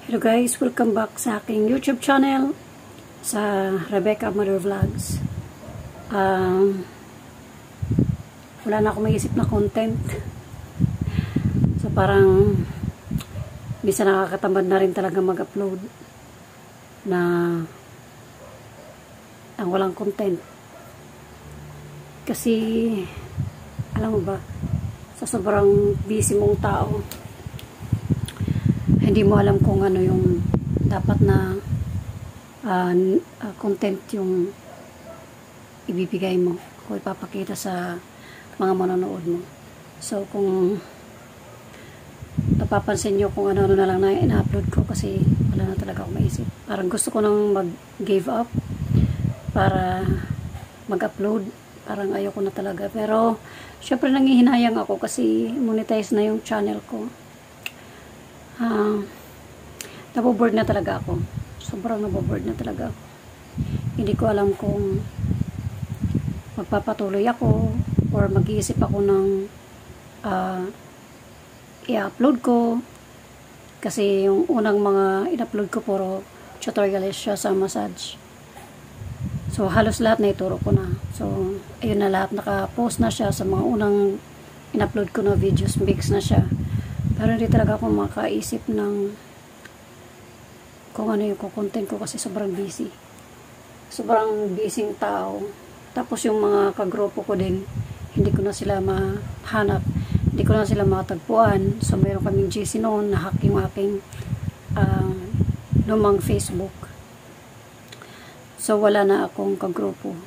Hello guys, welcome back sa aking YouTube channel sa Rebecca Mother Vlogs. Wala na akong maisip na content. So parang bisa nakakatamad na rin talaga mag-upload na ang walang content. Kasi alam mo ba, sa sobrang busy mong tao, hindi mo alam kung ano yung dapat na content yung ibibigay mo o ipapakita sa mga manonood mo. So kung napapansin nyo kung ano na lang na ina-upload ko, kasi wala na talaga akong maisip. Parang gusto ko nang mag-give up para mag-upload. Parang ayoko na talaga. Pero syempre nangihinayang ako kasi monetize na yung channel ko. Naboboard na talaga ako. Sobrang naboboard na talaga ako. Hindi ko alam kung magpapatuloy ako or mag-iisip ako ng i-upload ko. Kasi yung unang mga in-upload ko puro tutorials siya sa massage. So halos lahat na ituro ko na. So ayun na, lahat naka-post na siya sa mga unang in-upload ko na videos. Mix na siya. Pero hindi talaga ako makaisip ng kung ano yung content ko kasi sobrang busy. Sobrang busy tao. Tapos yung mga kagrupo ko din, hindi ko na sila mahanap. Hindi ko na sila matagpuan. So mayroon kaming GC noon, na-hack yung aking lumang Facebook. So wala na akong kagrupo.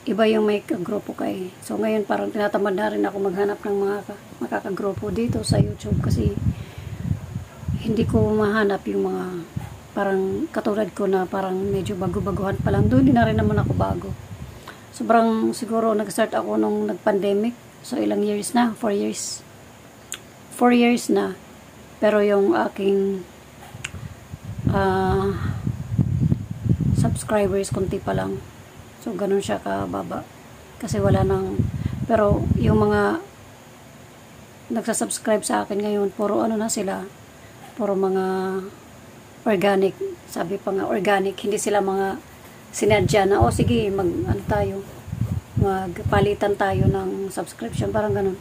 Iba yung may kagrupo kay. So ngayon parang tinatamad na rin ako maghanap ng mga makakagrupo dito sa YouTube kasi hindi ko mahanap yung mga parang katulad ko na parang medyo bago-baguhan pa lang. Doon din na rin naman ako bago. Sobrang siguro nag-start ako nung nag-pandemic. So ilang years na? 4 years. 4 years na. Pero yung aking subscribers konti pa lang. So, ganun siya kababa. Kasi wala nang, pero yung mga nagsasubscribe sa akin ngayon, puro ano na sila, puro mga organic. Sabi pa nga, organic. Hindi sila mga sinadya na, sige, ano tayo, magpalitan tayo ng subscription. Parang ganun.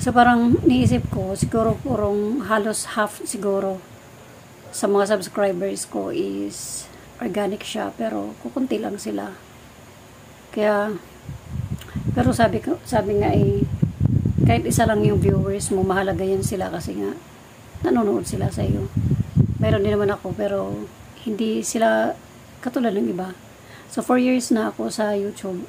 So, parang niisip ko, siguro purong halos half siguro sa mga subscribers ko is organic siya, pero kukunti lang sila. Kaya pero sabi nga kahit isa lang yung viewers mo, mahalaga yan sila kasi nga nanonood sila sa iyo. Meron din naman ako, pero hindi sila katulad ng iba. So 4 years na ako sa YouTube.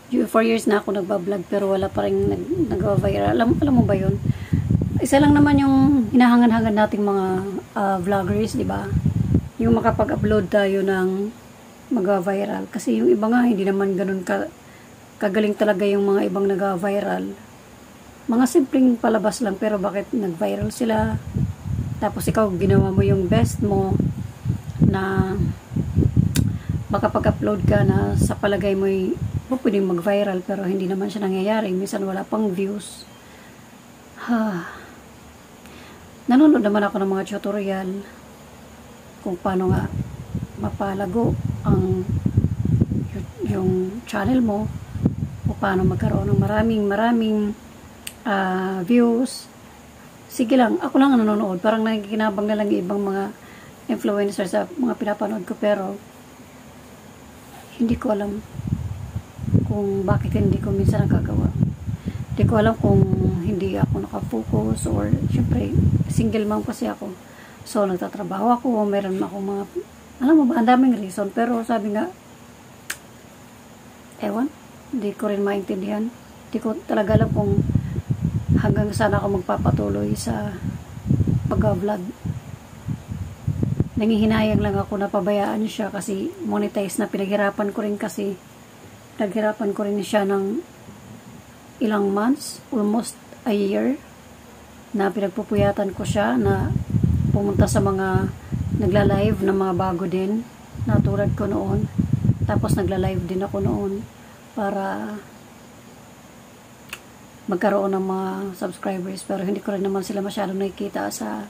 4 years na ako nagba-vlog, pero wala pa rin nag-viral. Alam mo ba yun? Isa lang naman yung hinahangan-hangan nating mga vloggers, di ba? Yung makapag-upload tayo ng mag-viral. Kasi yung iba nga, hindi naman ganun kagaling talaga yung mga ibang nag-viral. Mga simpleng palabas lang, pero bakit nag-viral sila? Tapos ikaw, ginawa mo yung best mo na makapag-upload ka na sa palagay mo pwedeng mag-viral, pero hindi naman siya nangyayari. Minsan wala pang views. Nanonood naman ako ng mga tutorial kung paano nga mapalago yung channel mo, o paano magkaroon ng maraming views. Sige lang, ako lang nanonood. Parang nakikinabang na lang yung ibang mga influencer sa mga pinapanood ko, pero hindi ko alam kung bakit hindi ko minsan nagagawa. Hindi ko alam kung hindi ako nakafocus, or syempre single mom kasi ako, so nagtatrabaho ako, meron ako mga, alam mo ba, ang daming reason, pero sabi nga, ewan, hindi ko rin maintindihan. Hindi ko talaga alam kung hanggang saan ako magpapatuloy sa pag-vlog. Nangihinayang lang ako na pabayaan siya kasi monetize na. Pinaghirapan ko rin siya ng ilang months, almost a year, na pinagpupuyatan ko siya na pumunta sa mga nagla-live na mga bago din na tulad ko noon. Tapos nagla-live din ako noon para magkaroon ng mga subscribers, pero hindi ko rin naman sila masyadong nakikita sa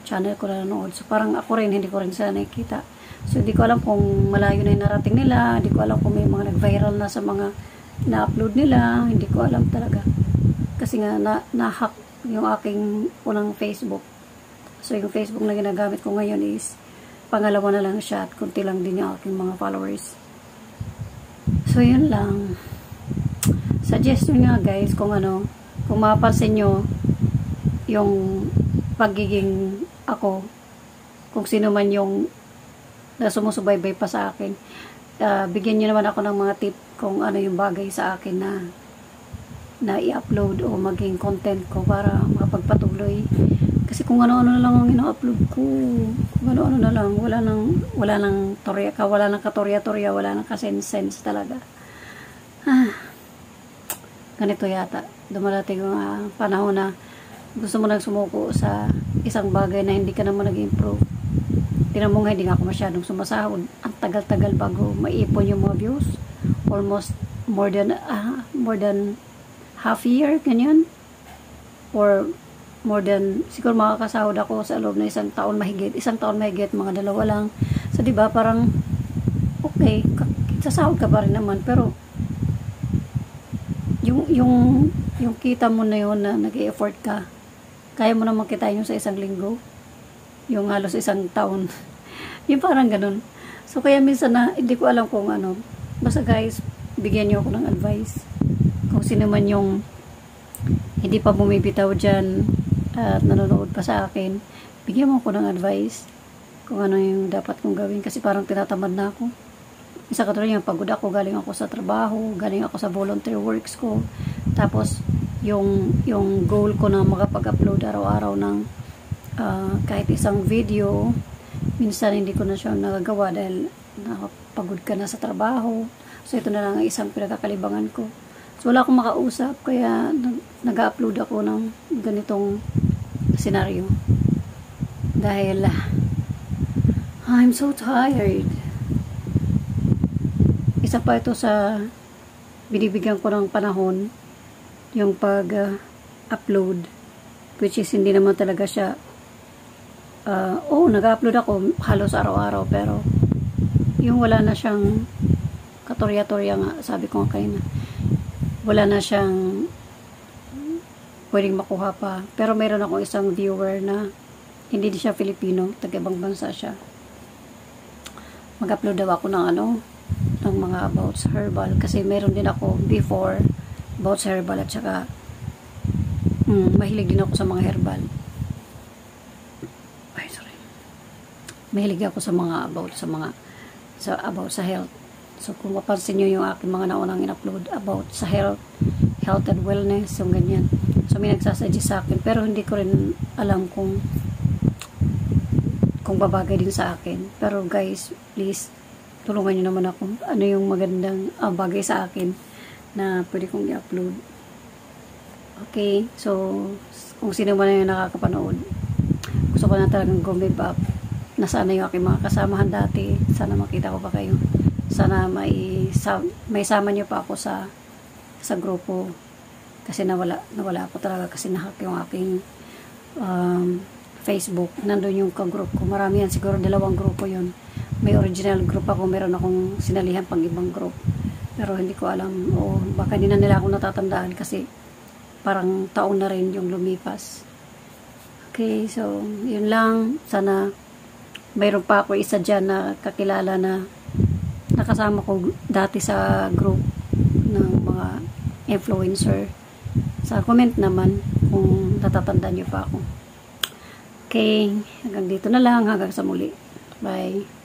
channel ko na nanood. So parang ako rin, hindi ko rin sila nakikita. So hindi ko alam kung malayo na yung narating nila, hindi ko alam kung may mga nag-viral na sa mga na-upload nila, hindi ko alam talaga. Kasi nga na-hack yung aking unang Facebook. So yung Facebook na ginagamit ko ngayon is pangalawa na lang siya at kunti lang din yung aking mga followers. So yun lang. Suggestion nga guys, kung kung mapapansin nyo yung pagiging ako, kung sino man yung na sumusubaybay pa sa akin, bigyan nyo naman ako ng mga tip kung ano yung bagay sa akin na i-upload o maging content ko para makapagpatuloy. Kasi kung ano-ano na lang ang ina-upload ko, kung ano-ano na lang, wala nang katorya-torya, wala nang kasense talaga. Ganito yata. Dumarating yung panahon na gusto mo nang sumuko sa isang bagay na hindi ka naman nag-improve. Tinan mo nga, hindi nga ako masyadong sumasahod. Ang tagal-tagal bago maipon yung mga views. Almost more than half year, ganyan. Or more than, siguro makakasahod ako sa loob na isang taon mahigit, mga 2 lang. So, diba, parang, okay, sasahod ka pa rin naman, pero, yung kita mo na yun na nag-i-effort ka, kaya mo naman kitain yung sa isang linggo, yung halos isang taon. Yung parang ganun. So, kaya minsan na, hindi ko alam kung basta guys, bigyan niyo ako ng advice. Kung sino man yung hindi pa bumibitaw dyan at nanonood pa sa akin, bigyan mo ako ng advice kung ano yung dapat kong gawin, kasi parang tinatamad na ako. Isa katulad yung pagod ako, galing ako sa trabaho, galing ako sa volunteer works ko, tapos yung goal ko na makapag-upload araw-araw ng kahit isang video, minsan hindi ko na siya nagagawa dahil nakapagod ka na sa trabaho. So ito na lang ang isang pinagkakalibangan ko. So wala akong makausap, kaya nag-upload ako ng ganitong senaryo. Dahil I'm so tired. Isa pa ito sa binibigyan ko ng panahon, yung pag-upload, which is hindi naman talaga siya nag-upload ako halos araw-araw, pero yung wala na siyang katorya-torya nga, sabi ko nga kayo na wala na siyang pwedeng makuha pa. Pero meron akong isang viewer na hindi siya Filipino, taga-ibang bansa siya. Mag-upload daw ako ng ng mga about sa herbal, kasi meron din ako before about sa herbal, at saka mahilig din ako sa mga herbal. Mahilig ako sa mga about sa health. So kung mapansin nyo yung aking mga naunang in-upload about sa health and wellness, yung ganyan. So may nagsasuggest sa akin, pero hindi ko rin alam kung babagay din sa akin. Pero guys, please tulungan nyo naman ako. Ano yung magandang bagay sa akin na pwede kong i-upload. Okay, so kung sino man yung nakakapanood, gusto ko na talagang give up. Nasaan na yung aking mga kasamahan dati. Sana makita ko pa kayo. Sana may sama nyo pa ako sa grupo. Kasi nawala ako talaga, kasi nahack yung aking Facebook. Nandun yung ka-group ko. Marami yan. Siguro 2 grupo yun. May original group ako. Meron akong sinalihan pang ibang group. Pero hindi ko alam. O baka hindi na nila ako natatandaan kasi parang taon na rin yung lumipas. Okay, so yun lang. Sana mayroon pa ako isa dyan na kakilala na nakasama ko dati sa group ng mga influencer. Sa comment naman kung natatandaan nyo pa ako. Okay, hanggang dito na lang. Hanggang sa muli. Bye.